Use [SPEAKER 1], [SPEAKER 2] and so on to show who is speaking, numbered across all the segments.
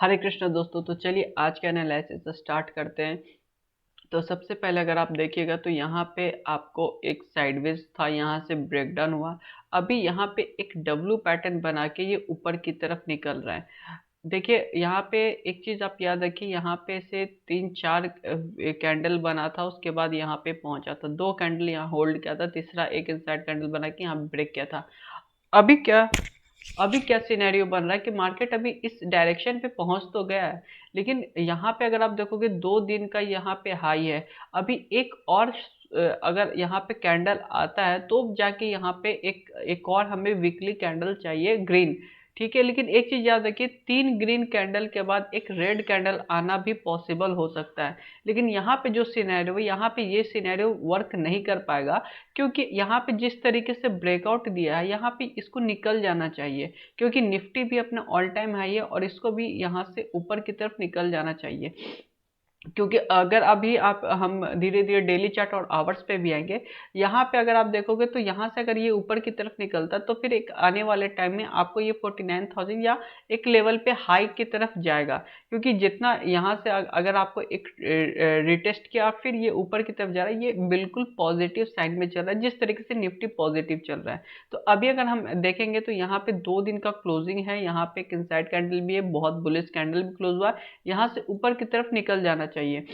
[SPEAKER 1] हरे कृष्ण दोस्तों। तो चलिए आज का एनालिसिस स्टार्ट करते हैं। तो सबसे पहले अगर आप देखिएगा तो यहाँ पे आपको एक साइडवेज था, यहाँ से ब्रेकडाउन हुआ। अभी यहाँ पे एक डब्लू पैटर्न बना के ये ऊपर की तरफ निकल रहा है। देखिए यहाँ पे एक चीज आप याद रखिए, यहाँ पे से तीन चार कैंडल बना था, उसके बाद यहाँ पे पहुंचा था, दो कैंडल यहाँ होल्ड किया था, तीसरा एक इनसाइड कैंडल बना के यहाँ ब्रेक किया था। अभी क्या अभी क्या सिनेरियो बन रहा है कि मार्केट अभी इस डायरेक्शन पे पहुंच तो गया है, लेकिन यहाँ पे अगर आप देखोगे 2 दिन का यहाँ पे हाई है। अभी एक और अगर यहाँ पे कैंडल आता है तो जाके यहाँ पे एक और हमें वीकली कैंडल चाहिए ग्रीन। ठीक है, लेकिन एक चीज याद रखिए, 3 ग्रीन कैंडल के बाद एक रेड कैंडल आना भी पॉसिबल हो सकता है। लेकिन यहाँ पे जो सिनेरियो है, यहाँ पे ये सिनेरियो वर्क नहीं कर पाएगा, क्योंकि यहाँ पे जिस तरीके से ब्रेकआउट दिया है यहाँ पे इसको निकल जाना चाहिए, क्योंकि निफ्टी भी अपना ऑल टाइम हाई है और इसको भी यहाँ से ऊपर की तरफ निकल जाना चाहिए। क्योंकि अगर अभी आप हम धीरे धीरे डेली चार्ट और आवर्स पे भी आएंगे, यहाँ पे अगर आप देखोगे तो यहाँ से अगर ये ऊपर की तरफ निकलता तो फिर एक आने वाले टाइम में आपको ये 49,000 या एक लेवल पे हाई की तरफ जाएगा। क्योंकि जितना यहाँ से अगर आपको एक रिटेस्ट किया फिर ये ऊपर की तरफ जा रहा है, ये बिल्कुल पॉजिटिव साइड में चल रहा है, जिस तरीके से निफ्टी पॉजिटिव चल रहा है। तो अभी अगर हम देखेंगे तो यहाँ पे 2 दिन का क्लोजिंग है, यहाँ पे एक इनसाइड कैंडल भी है, बहुत बुलिश कैंडल भी क्लोज हुआ है, यहाँ से ऊपर की तरफ निकल जाना चाहिए।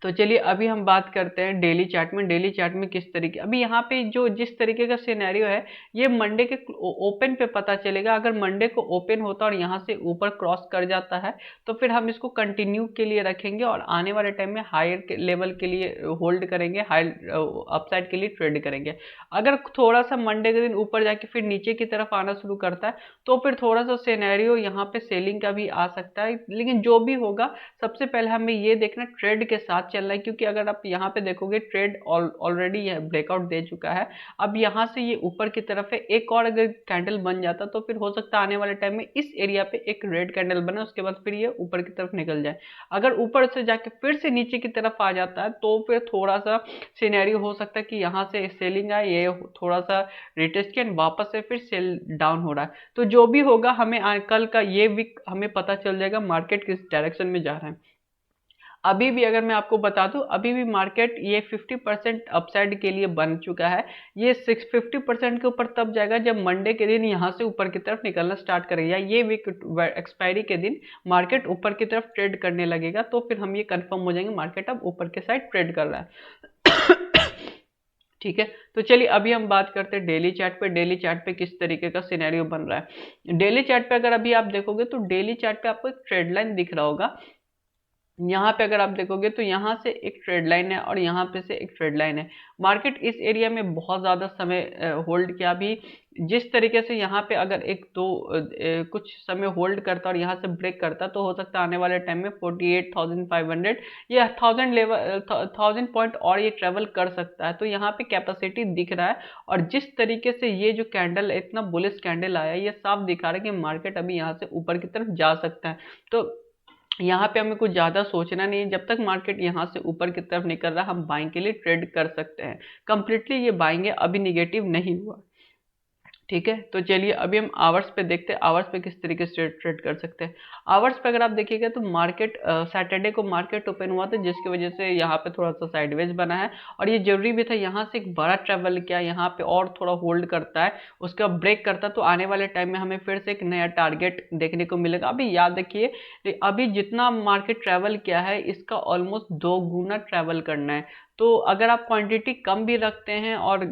[SPEAKER 1] तो चलिए अभी हम बात करते हैं डेली चार्ट में। डेली चार्ट में किस तरीके, अभी यहाँ पे जो जिस तरीके का सिनेरियो है ये मंडे के ओपन पे पता चलेगा। अगर मंडे को ओपन होता और यहाँ से ऊपर क्रॉस कर जाता है तो फिर हम इसको कंटिन्यू के लिए रखेंगे और आने वाले टाइम में हायर लेवल के लिए होल्ड करेंगे, हाई अपसाइड के लिए ट्रेड करेंगे। अगर थोड़ा सा मंडे के दिन ऊपर जाके फिर नीचे की तरफ आना शुरू करता है तो फिर थोड़ा सा सिनेरियो यहाँ पे सेलिंग का भी आ सकता है। लेकिन जो भी होगा सबसे पहले हमें ये देखना ट्रेड के साथ चलना है, क्योंकि अगर आप यहाँ पे देखोगे ट्रेड ऑलरेडी ब्रेकआउट दे चुका है। अब यहाँ से ये ऊपर की तरफ है, एक और अगर कैंडल बन जाता तो फिर हो सकता है आने वाले टाइम में इस एरिया पे एक रेड कैंडल बने, उसके बाद फिर ये ऊपर की तरफ निकल जाए। अगर ऊपर से जाके फिर से नीचे की तरफ आ जाता है तो फिर थोड़ा सा सिनेरियो हो सकता है कि यहाँ से सेलिंग आए, ये थोड़ा सा रिटेस्ट किया, वापस से फिर सेल डाउन हो रहा है। तो जो भी होगा हमें कल का ये वीक हमें पता चल जाएगा मार्केट किस डायरेक्शन में जा रहा है। अभी भी अगर मैं आपको बता दूं, अभी भी मार्केट ये 50% अपसाइड के लिए बन चुका है। ये 50% के ऊपर तब जाएगा जब मंडे के दिन यहाँ से ऊपर की तरफ निकलना स्टार्ट करेगा, या ये वीक एक्सपायरी के दिन मार्केट ऊपर की तरफ ट्रेड करने लगेगा, तो फिर हम ये कंफर्म हो जाएंगे मार्केट अब ऊपर के साइड ट्रेड कर रहा है। ठीक है, तो चलिए अभी हम बात करते हैं डेली चार्ट पे। डेली चार्ट पे किस तरीके का सिनेरियो बन रहा है। डेली चार्ट पे अगर अभी आप देखोगे तो डेली चार्ट पे आपको एक ट्रेड लाइन दिख रहा होगा। यहाँ पे अगर आप देखोगे तो यहाँ से एक ट्रेड लाइन है और यहाँ पे से एक ट्रेड लाइन है। मार्केट इस एरिया में बहुत ज़्यादा समय होल्ड किया। भी जिस तरीके से यहाँ पे अगर एक दो कुछ समय होल्ड करता और यहाँ से ब्रेक करता तो हो सकता है आने वाले टाइम में 48,500 या 1000 पॉइंट और ये ट्रेवल कर सकता है। तो यहाँ पे कैपेसिटी दिख रहा है, और जिस तरीके से ये जो कैंडल इतना बुलिश कैंडल आया ये साफ दिखा रहा है कि मार्केट अभी यहाँ से ऊपर की तरफ जा सकता है। तो यहाँ पे हमें कुछ ज़्यादा सोचना नहीं है, जब तक मार्केट यहाँ से ऊपर की तरफ निकल रहा है हम बाइंग के लिए ट्रेड कर सकते हैं। कंप्लीटली ये बाइंग है, अभी निगेटिव नहीं हुआ। ठीक है, तो चलिए अभी हम आवर्स पे देखते हैं, आवर्स पे किस तरीके से ट्रेड कर सकते हैं। आवर्स पे अगर आप देखिएगा तो मार्केट सैटरडे को मार्केट ओपन हुआ था, जिसकी वजह से यहाँ पे थोड़ा सा साइडवेज बना है, और ये जरूरी भी था यहाँ से एक बड़ा ट्रेवल किया, यहाँ पे और थोड़ा होल्ड करता है, उसका ब्रेक करता तो आने वाले टाइम में हमें फिर से एक नया टारगेट देखने को मिलेगा। अभी याद रखिए, अभी जितना मार्केट ट्रेवल किया है इसका ऑलमोस्ट 2 गुना ट्रेवल करना है। तो अगर आप क्वांटिटी कम भी रखते हैं और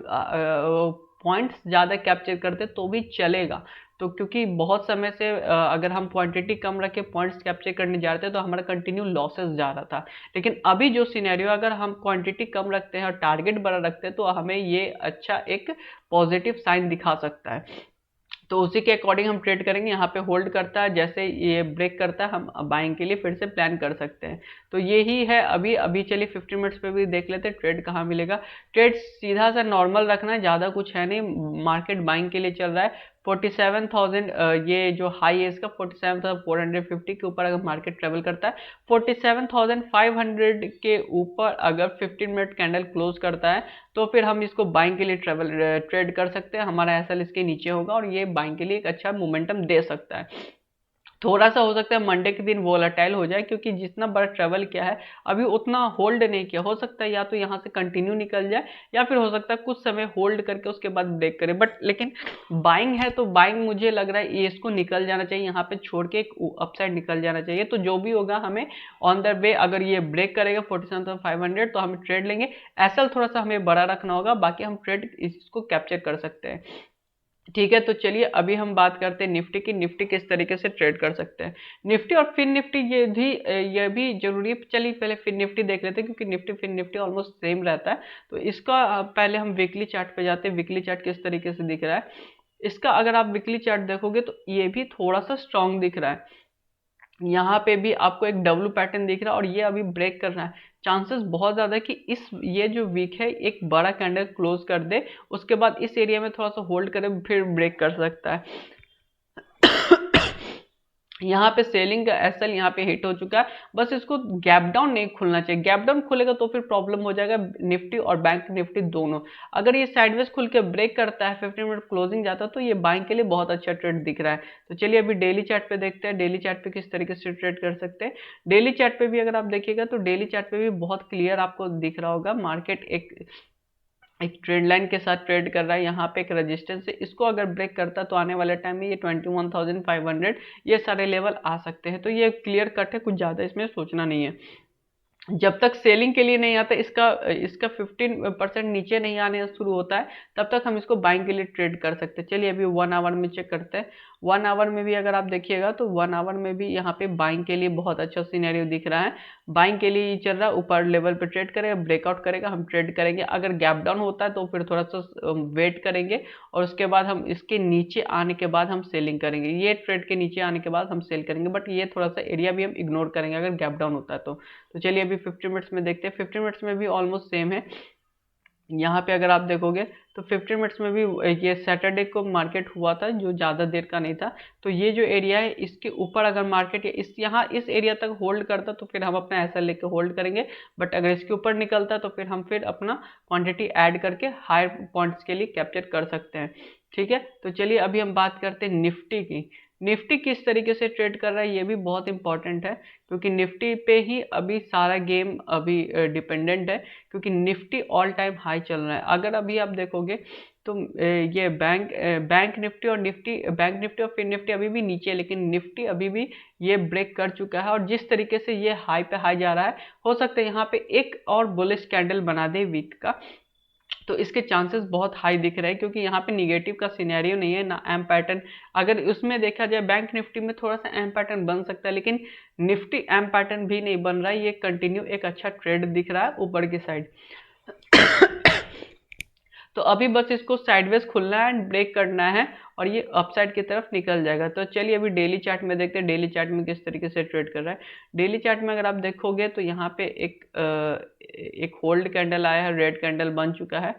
[SPEAKER 1] पॉइंट्स ज़्यादा कैप्चर करते तो भी चलेगा। तो क्योंकि बहुत समय से अगर हम क्वांटिटी कम रखे पॉइंट्स कैप्चर करने जा रहे थे तो हमारा कंटिन्यू लॉसेस जा रहा था। लेकिन अभी जो सिनेरियो, अगर हम क्वांटिटी कम रखते हैं और टारगेट बड़ा रखते हैं तो हमें ये अच्छा एक पॉजिटिव साइन दिखा सकता है। तो उसी के अकॉर्डिंग हम ट्रेड करेंगे। यहाँ पे होल्ड करता है, जैसे ये ब्रेक करता है हम बाइंग के लिए फिर से प्लान कर सकते हैं। तो यही है अभी। अभी चलिए 15 मिनट्स पे भी देख लेते हैं ट्रेड कहाँ मिलेगा। ट्रेड सीधा सा नॉर्मल रखना है, ज़्यादा कुछ है नहीं। मार्केट बाइंग के लिए चल रहा है 47,000, ये जो हाई है इसका 47,450 के ऊपर अगर मार्केट ट्रेवल करता है, 47,500 के ऊपर अगर 15 मिनट कैंडल क्लोज करता है तो फिर हम इसको बाइंग के लिए ट्रेड कर सकते हैं। हमारा एसएल इसके नीचे होगा और ये बाइंग के लिए एक अच्छा मोमेंटम दे सकता है। थोड़ा सा हो सकता है मंडे के दिन वोलाटाइल हो जाए, क्योंकि जितना बड़ा ट्रेवल किया है अभी उतना होल्ड नहीं किया, हो सकता है या तो यहाँ से कंटिन्यू निकल जाए या फिर हो सकता है कुछ समय होल्ड करके उसके बाद ब्रेक करे। बट लेकिन बाइंग है तो बाइंग मुझे लग रहा है ये इसको निकल जाना चाहिए, यहाँ पे छोड़ के एक अपसाइड निकल जाना चाहिए। तो जो भी होगा हमें ऑन द वे अगर ये ब्रेक करेगा 47,500 तो हम ट्रेड लेंगे। एसएल थोड़ा सा हमें बड़ा रखना होगा, बाकी हम ट्रेड इसको कैप्चर कर सकते हैं। ठीक है, तो चलिए अभी हम बात करते हैं निफ्टी की। निफ्टी किस तरीके से ट्रेड कर सकते हैं। निफ्टी और फिन निफ्टी ये भी जरूरी है। चलिए पहले फिन निफ्टी देख लेते हैं, क्योंकि Nifty Fin Nifty almost same रहता है। तो इसका पहले हम वीकली चार्ट पे जाते हैं। वीकली चार्ट किस तरीके से दिख रहा है इसका, अगर आप वीकली चार्ट देखोगे तो ये भी थोड़ा सा स्ट्रांग दिख रहा है। यहाँ पे भी आपको एक डब्ल्यू पैटर्न दिख रहा है और ये अभी ब्रेक कर रहा है। चांसेस बहुत ज्यादा है कि इस ये जो वीक है एक बड़ा कैंडल क्लोज कर दे, उसके बाद इस एरिया में थोड़ा सा होल्ड करे फिर ब्रेक कर सकता है। यहाँ पे सेलिंग का एसएल यहाँ पे हिट हो चुका है, बस इसको गैप डाउन नहीं खुलना चाहिए। गैप डाउन खुलेगा तो फिर प्रॉब्लम हो जाएगा निफ्टी और बैंक निफ्टी दोनों। अगर ये साइडवेज खुल के ब्रेक करता है 15 मिनट क्लोजिंग जाता है तो ये बाइंग के लिए बहुत अच्छा ट्रेड दिख रहा है। तो चलिए अभी डेली चार्ट पे देखते हैं, डेली चार्ट पे किस तरीके से ट्रेड कर सकते हैं। डेली चार्ट पे भी अगर आप देखिएगा तो डेली चार्ट पे भी बहुत क्लियर आपको दिख रहा होगा, मार्केट एक ट्रेड लाइन के साथ ट्रेड कर रहा है। यहाँ पे एक रेजिस्टेंस है, इसको अगर ब्रेक करता तो आने वाले टाइम में ये 21,500 ये सारे लेवल आ सकते हैं। तो ये क्लियर कट है, कुछ ज़्यादा इसमें सोचना नहीं है। जब तक सेलिंग के लिए नहीं आता, इसका इसका 15% नीचे नहीं आने शुरू होता है, तब तक हम इसको बाइंग के लिए ट्रेड कर सकते हैं। चलिए अभी 1 आवर में चेक करते हैं। 1 आवर में भी अगर आप देखिएगा तो 1 आवर में भी यहाँ पे बाइंग के लिए बहुत अच्छा सिनेरियो दिख रहा है। बाइंग के लिए चल रहा है, ऊपर लेवल पे ट्रेड करेगा, ब्रेकआउट करेगा, हम ट्रेड करेंगे। अगर गैप डाउन होता है तो फिर थोड़ा सा वेट करेंगे और उसके बाद हम इसके नीचे आने के बाद हम सेलिंग करेंगे। ये ट्रेड के नीचे आने के बाद हम सेल करेंगे, बट ये थोड़ा सा एरिया भी हम इग्नोर करेंगे अगर गैप डाउन होता है तो चलिए अभी 50 मिनट्स में देखते हैं। 50 मिनट्स में भी ऑलमोस्ट सेम है। यहाँ पे अगर आप देखोगे तो 50 मिनट्स में भी ये सैटरडे को मार्केट हुआ था जो ज़्यादा देर का नहीं था। तो ये जो एरिया है इसके ऊपर अगर मार्केट यहाँ इस एरिया तक होल्ड करता तो फिर हम अपना ऐसा लेके होल्ड करेंगे। बट अगर इसके ऊपर निकलता तो फिर हम अपना क्वांटिटी ऐड करके हायर पॉइंट्स के लिए कैप्चर कर सकते हैं। ठीक है, तो चलिए अभी हम बात करते हैं निफ्टी की। निफ्टी किस तरीके से ट्रेड कर रहा है ये भी बहुत इंपॉर्टेंट है, क्योंकि निफ्टी पे ही अभी सारा गेम अभी डिपेंडेंट है। क्योंकि निफ्टी ऑल टाइम हाई चल रहा है। अगर अभी आप देखोगे तो ये बैंक निफ्टी और फिर निफ्टी अभी भी नीचे है, लेकिन निफ्टी अभी भी ये ब्रेक कर चुका है। और जिस तरीके से ये हाई पे हाई जा रहा है, हो सकता है यहाँ पे एक और बुलिश कैंडल बना दे वीक का। तो इसके चांसेस बहुत हाई दिख रहे हैं, क्योंकि यहाँ पे निगेटिव का सिनेरियो नहीं है ना एम पैटर्न। अगर उसमें देखा जाए बैंक निफ्टी में थोड़ा सा एम पैटर्न बन सकता है, लेकिन निफ्टी एम पैटर्न भी नहीं बन रहा है। ये कंटिन्यू एक अच्छा ट्रेड दिख रहा है ऊपर की साइड। तो अभी बस इसको साइडवेज खुलना है एंड ब्रेक करना है और ये अपसाइड की तरफ निकल जाएगा। तो चलिए अभी डेली चार्ट में देखते हैं डेली चार्ट में किस तरीके से ट्रेड कर रहा है। डेली चार्ट में अगर आप देखोगे तो यहाँ पे एक होल्ड कैंडल आया है, रेड कैंडल बन चुका है।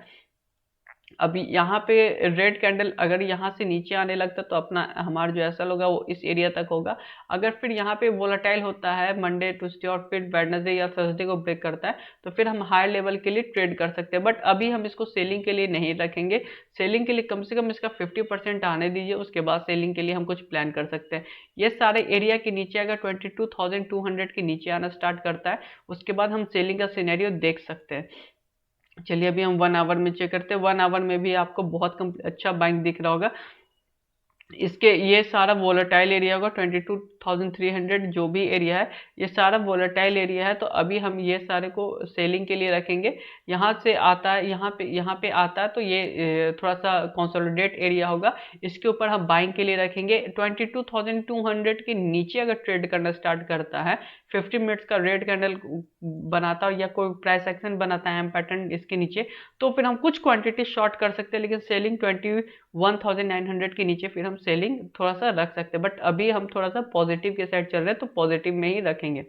[SPEAKER 1] अभी यहाँ पे रेड कैंडल अगर यहाँ से नीचे आने लगता तो अपना हमारा जो एसएल होगा वो इस एरिया तक होगा। अगर फिर यहाँ पे वोलाटाइल होता है मंडे ट्यूसडे और फिर वेडनेसडे या थर्सडे को ब्रेक करता है तो फिर हम हायर लेवल के लिए ट्रेड कर सकते हैं। बट अभी हम इसको सेलिंग के लिए नहीं रखेंगे। सेलिंग के लिए कम से कम इसका 50% आने दीजिए, उसके बाद सेलिंग के लिए हम कुछ प्लान कर सकते हैं। ये सारे एरिया के नीचे अगर 22,200 के नीचे आना स्टार्ट करता है उसके बाद हम सेलिंग का सिनेरियो देख सकते हैं। चलिए अभी हम 1 आवर में चेक करते हैं। 1 आवर में भी आपको बहुत अच्छा बाइंग दिख रहा होगा। इसके ये सारा वोलेटाइल एरिया होगा 22,300 जो भी एरिया है ये सारा वोलेटाइल एरिया है। तो अभी हम ये सारे को सेलिंग के लिए रखेंगे। यहाँ से आता है यहाँ पे आता है तो ये थोड़ा सा कंसोलिडेट एरिया होगा, इसके ऊपर हम बाइंग के लिए रखेंगे। 22,200 के नीचे अगर ट्रेड करना स्टार्ट करता है, 50 मिनट्स का रेड कैंडल बनाता है या कोई प्राइस एक्शन बनाता है एम पैटर्न इसके नीचे, तो फिर हम कुछ क्वांटिटी शॉर्ट कर सकते हैं। लेकिन सेलिंग 21,900 के नीचे फिर हम सेलिंग थोड़ा सा रख सकते हैं। बट अभी हम थोड़ा सा पॉजिटिव के साइड चल रहे हैं तो पॉजिटिव में ही रखेंगे।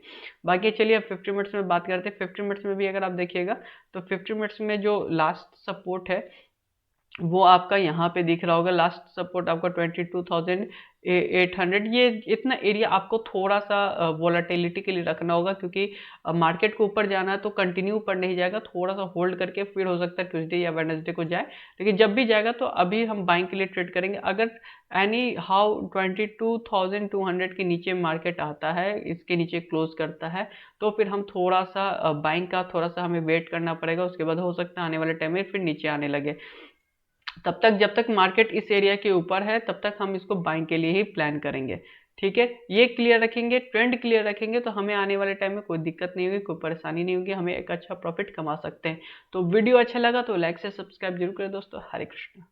[SPEAKER 1] बाकी चलिए अब 50 मिनट्स में बात करते हैं। 50 मिनट्स में भी अगर आप देखिएगा तो 50 मिनट्स में जो लास्ट सपोर्ट है वो आपका यहाँ पे दिख रहा होगा। लास्ट सपोर्ट आपका 800, ये इतना एरिया आपको थोड़ा सा वोलाटिलिटी के लिए रखना होगा, क्योंकि मार्केट को ऊपर जाना है तो कंटिन्यू ऊपर नहीं जाएगा, थोड़ा सा होल्ड करके फिर हो सकता है ट्यूसडे या वेडनेसडे को जाए, लेकिन जब भी जाएगा तो अभी हम बाइंग के लिए ट्रेड करेंगे। अगर एनी हाउ 22,200 के नीचे मार्केट आता है, इसके नीचे क्लोज करता है, तो फिर हम थोड़ा सा बाइंग का थोड़ा सा हमें वेट करना पड़ेगा, उसके बाद हो सकता है आने वाले टाइम में फिर नीचे आने लगे। तब तक जब तक मार्केट इस एरिया के ऊपर है तब तक हम इसको बाइंग के लिए ही प्लान करेंगे। ठीक है, ये क्लियर रखेंगे, ट्रेंड क्लियर रखेंगे, तो हमें आने वाले टाइम में कोई दिक्कत नहीं होगी, कोई परेशानी नहीं होगी, हमें एक अच्छा प्रॉफिट कमा सकते हैं। तो वीडियो अच्छा लगा तो लाइक से सब्सक्राइब जरूर करें दोस्तों। हरे कृष्ण।